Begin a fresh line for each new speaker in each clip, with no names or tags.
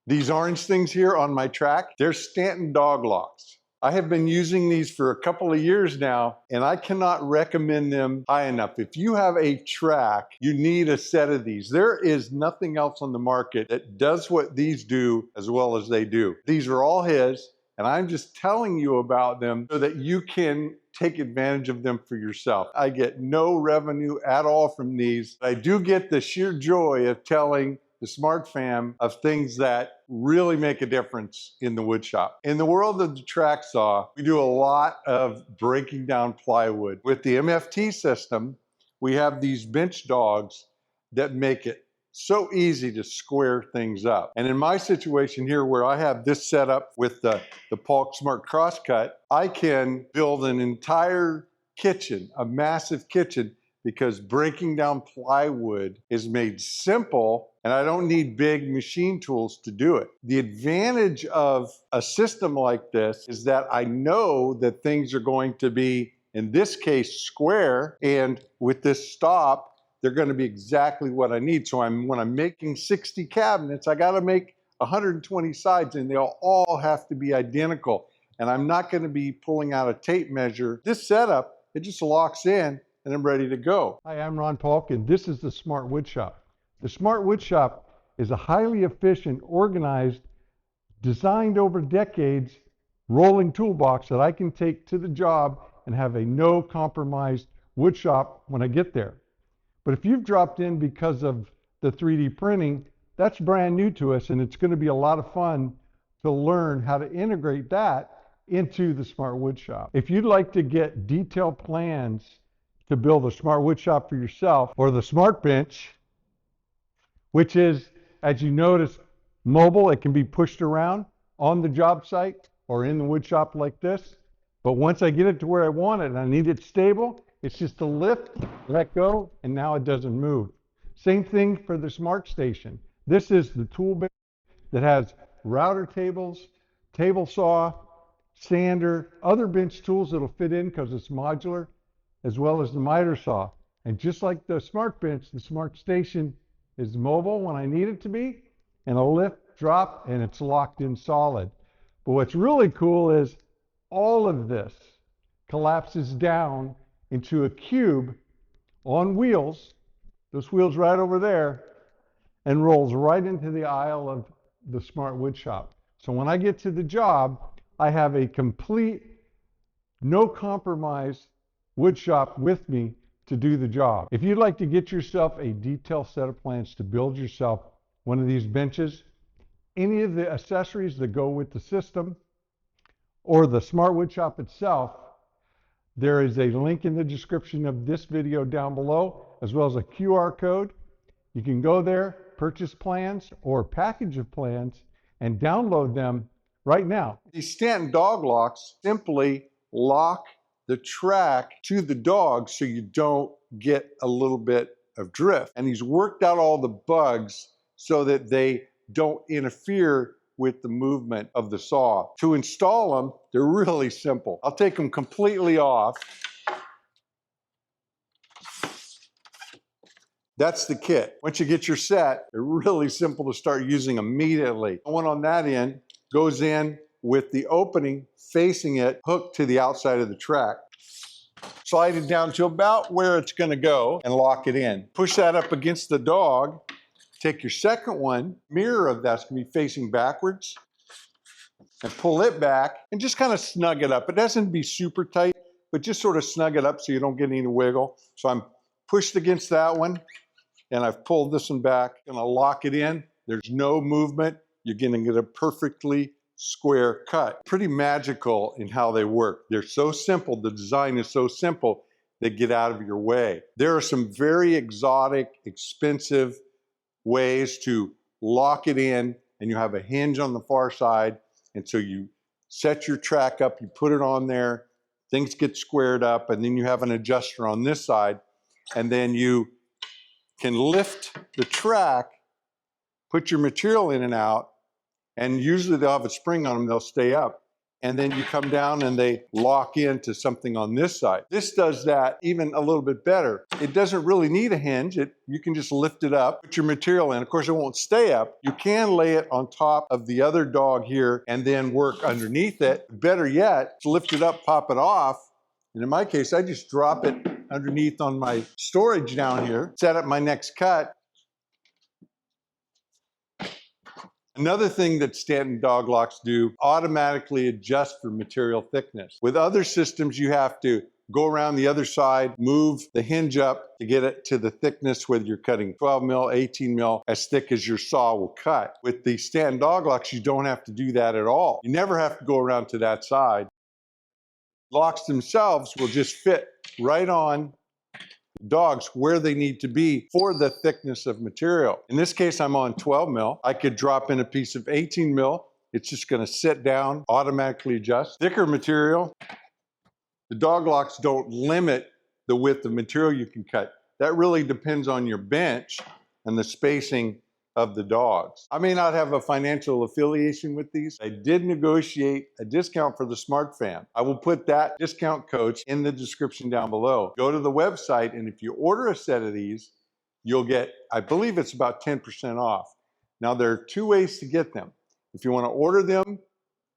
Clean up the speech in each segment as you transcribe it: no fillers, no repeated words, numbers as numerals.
These orange things here on my track, they're Stanton Dog Locks. I have been using these for a couple of years now, and I cannot recommend them high enough. If you have a track, you need a set of these. There is nothing else on the market that does what these do as well as they do. These are all his, and I'm just telling you about them so that you can take advantage of them for yourself. I get no revenue at all from these. I do get the sheer joy of telling the Smart Fam of things that really make a difference in the wood shop. In the world of the track saw, we do a lot of breaking down plywood. With the MFT system, we have these bench dogs that make it so easy to square things up. And in my situation here where I have this set up with the Paulk Smart Crosscut, I can build an entire kitchen, a massive kitchen, because breaking down plywood is made simple and I don't need big machine tools to do it. The advantage of a system like this is that I know that things are going to be, in this case, square, and with this stop, they're going to be exactly what I need. So when I'm making 60 cabinets, I got to make 120 sides and they'll all have to be identical. And I'm not going to be pulling out a tape measure. This setup, it just locks in and I'm ready to go.
Hi, I'm Ron Paulk, and this is the Smart Woodshop. The Smart Woodshop is a highly efficient, organized, designed over decades rolling toolbox that I can take to the job and have a no compromise wood shop when I get there. But if you've dropped in because of the 3D printing, that's brand new to us, and it's going to be a lot of fun to learn how to integrate that into the Smart Woodshop. If you'd like to get detailed plans to build a Smart Woodshop for yourself, or the Smart Bench, which is, as you notice, mobile. It can be pushed around on the job site or in the wood shop like this. But once I get it to where I want it and I need it stable, it's just a lift, let go, and now it doesn't move. Same thing for the Smart Station. This is the tool bench that has router tables, table saw, sander, other bench tools that'll fit in because it's modular, as well as the miter saw. And just like the Smart Bench, the Smart Station is mobile when I need it to be, and a lift, drop, and it's locked in solid. But what's really cool is all of this collapses down into a cube on wheels, those wheels right over there, and rolls right into the aisle of the Smart Woodshop. So when I get to the job, I have a complete, no compromise wood shop with me to do the job. If you'd like to get yourself a detailed set of plans to build yourself one of these benches, any of the accessories that go with the system, or the Smart Woodshop itself, there is a link in the description of this video down below, as well as a QR code. You can go there, purchase plans or package of plans, and download them right now.
These Stanton Dog Locks simply lock the track to the dog so you don't get a little bit of drift. And he's worked out all the bugs so that they don't interfere with the movement of the saw. To install them, they're really simple. I'll take them completely off. That's the kit. Once you get your set, they're really simple to start using immediately. The one on that end goes in with the opening facing it, hooked to the outside of the track. Slide it down to about where it's going to go and lock it in. Push that up against the dog. Take your second one, mirror of that's going to be facing backwards, and pull it back and just kind of snug it up. It doesn't be super tight, but just sort of snug it up so you don't get any wiggle. So I'm pushed against that one, and I've pulled this one back, and I'll lock it in. There's no movement. You're going to get a perfectly square cut. Pretty magical in how they work. They're so simple. The design is so simple, they get out of your way. There are some very exotic, expensive ways to lock it in, and you have a hinge on the far side, and so you set your track up, you put it on there, things get squared up, and then you have an adjuster on this side, and then you can lift the track, put your material in and out, and usually they'll have a spring on them, they'll stay up. and then you come down and they lock into something on this side. This does that even a little bit better. It doesn't really need a hinge. You can just lift it up, put your material in. Of course, it won't stay up. You can lay it on top of the other dog here and then work underneath it. Better yet, lift it up, pop it off. And in my case, I just drop it underneath on my storage down here, set up my next cut. Another thing that Stanton Dog Locks do, automatically adjust for material thickness. With other systems, you have to go around the other side, move the hinge up to get it to the thickness, whether you're cutting 12 mil, 18 mil, as thick as your saw will cut. With the Stanton Dog Locks, you don't have to do that at all. You never have to go around to that side. Locks themselves will just fit right on dogs where they need to be for the thickness of material. In this case, I'm on 12 mil. I could drop in a piece of 18 mil. It's just going to sit down, automatically adjust. Thicker material, the dog locks don't limit the width of material you can cut. That really depends on your bench and the spacing of the dogs. I may not have a financial affiliation with these. I did negotiate a discount for the Smart Fam. I will put that discount code in the description down below. Go to the website, and if you order a set of these, you'll get, I believe it's about 10% off. Now, there are two ways to get them. If you want to order them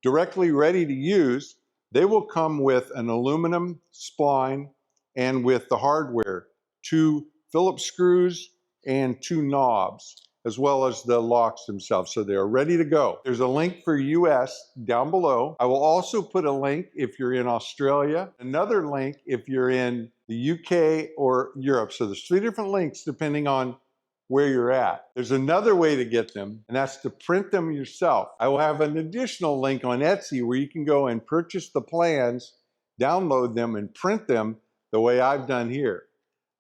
directly ready to use, they will come with an aluminum spline and with the hardware, 2 Phillips screws and 2 knobs, as well as the locks themselves. So they are ready to go. There's a link for US down below. I will also put a link if you're in Australia, another link if you're in the UK or Europe. So there's 3 different links depending on where you're at. There's another way to get them, and that's to print them yourself. I will have an additional link on Etsy where you can go and purchase the plans, download them, and print them the way I've done here.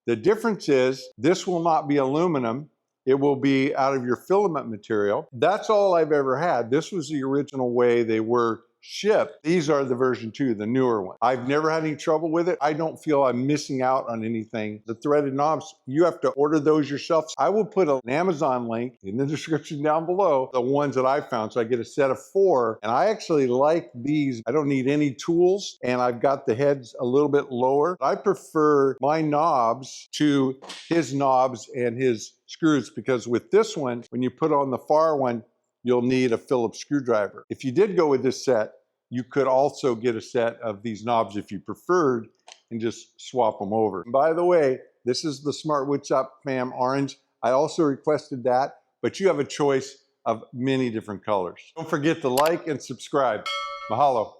The difference is this will not be aluminum. It will be out of your filament material. That's all I've ever had. This was the original way they were shipped. These are the version 2, the newer one. I've never had any trouble with it. I don't feel I'm missing out on anything. The threaded knobs, you have to order those yourself. I will put an Amazon link in the description down below, the ones that I found. So I get a set of 4, and I actually like these. I don't need any tools, and I've got the heads a little bit lower. I prefer my knobs to his knobs and his screws, because with this one, when you put on the far one, you'll need a Phillips screwdriver. If you did go with this set, you could also get a set of these knobs if you preferred and just swap them over. And by the way, this is the Smart Woodshop Fam Orange. I also requested that, but you have a choice of many different colors. Don't forget to like and subscribe. Mahalo.